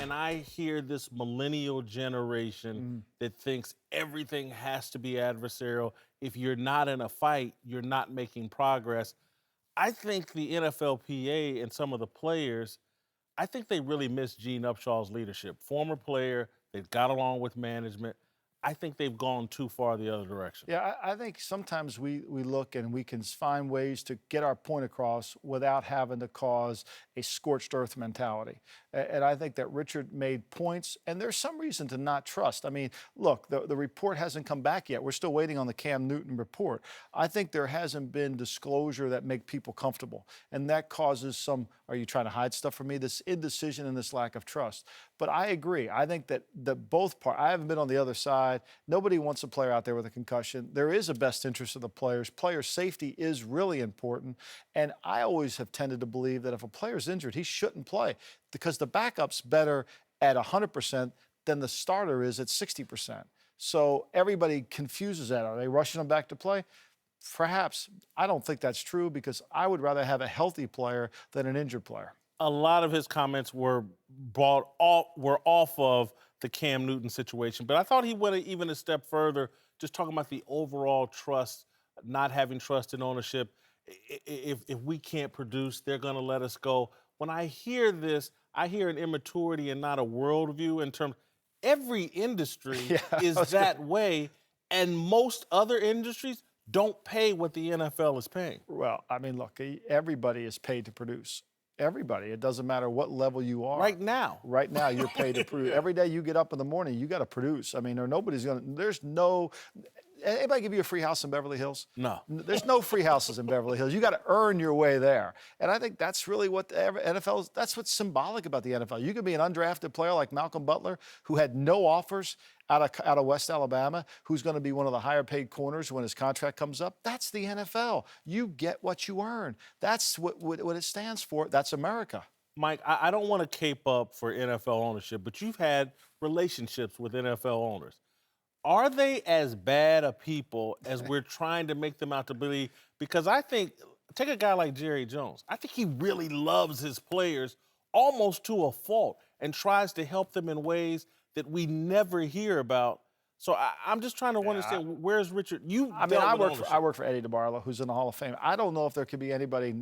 and I hear this millennial generation that thinks everything has to be adversarial. If you're not in a fight, you're not making progress. I think the NFLPA and some of the players, I think they really miss Gene Upshaw's leadership. Former player, they've got along with management. I think they've gone too far the other direction. Yeah, I think sometimes we look and we can find ways to get our point across without having to cause a scorched earth mentality. And I think that Richard made points, and there's some reason to not trust. I mean, look, the report hasn't come back yet. We're still waiting on the Cam Newton report. I think there hasn't been disclosure that make people comfortable, and that causes some, are you trying to hide stuff from me? This indecision and this lack of trust. But I agree. I think that both parts, I haven't been on the other side. Nobody wants a player out there with a concussion. There is a best interest of the players. Player safety is really important. And I always have tended to believe that if a player's injured, he shouldn't play because the backup's better at 100% than the starter is at 60%. So everybody confuses that. Are they rushing him back to play? Perhaps. I don't think that's true because I would rather have a healthy player than an injured player. A lot of his comments were off of the Cam Newton situation, but I thought he went even a step further, just talking about the overall trust, not having trust in ownership. If we can't produce, they're going to let us go. When I hear this, I hear an immaturity and not a worldview in terms. Every industry is that way, and most other industries don't pay what the NFL is paying. Well, I mean, look, everybody is paid to produce. Everybody. It doesn't matter what level you are. Right now. Right now, you're paid to produce. Every day you get up in the morning, you got to produce. I mean, nobody's going to, there's no, anybody give you a free house in Beverly Hills? No. There's no free houses in Beverly Hills. You got to earn your way there. And I think that's really what the NFL is, that's what's symbolic about the NFL. You could be an undrafted player like Malcolm Butler, who had no offers out of West Alabama, who's going to be one of the higher paid corners when his contract comes up. That's the NFL. You get what you earn. That's what it stands for. That's America. Mike, I don't want to cape up for NFL ownership, but you've had relationships with NFL owners. Are they as bad a people as we're trying to make them out to be? Because I think, take a guy like Jerry Jones. I think he really loves his players almost to a fault and tries to help them in ways that we never hear about. So I'm just trying to understand, where's Richard? I work for Eddie DeBarlo, who's in the Hall of Fame. I don't know if there could be anybody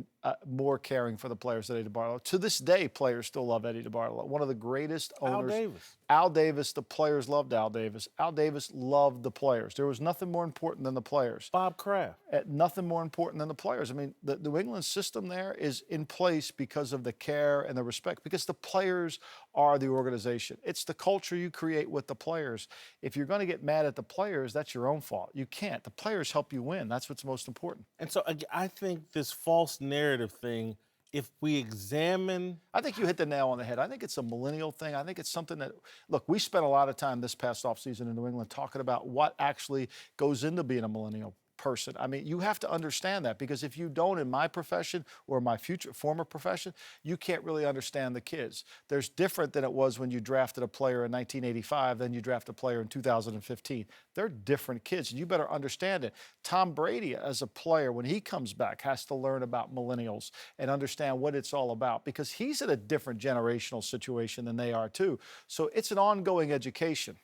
more caring for the players than Eddie DeBarlo. To this day, players still love Eddie DeBarlo, one of the greatest owners. Al Davis. Al Davis, the players loved Al Davis. Al Davis loved the players. There was nothing more important than the players. Bob Kraft. Nothing more important than the players. I mean, the New England system there is in place because of the care and the respect, because the players are the organization. It's the culture you create with the players. If you're going to get mad at the players, that's your own fault. You can't. The players help you win. That's what's most important. And so I think this false narrative thing, if we examine... I think you hit the nail on the head. I think it's a millennial thing. I think it's something that, look, we spent a lot of time this past offseason in New England talking about what actually goes into being a millennial person. I mean, you have to understand that, because if you don't, in my profession or my former profession, you can't really understand the kids. There's different than it was when you drafted a player in 1985 than you draft a player in 2015. They're different kids, and you better understand it. Tom Brady, as a player, when he comes back, has to learn about millennials and understand what it's all about, because he's in a different generational situation than they are too. So it's an ongoing education.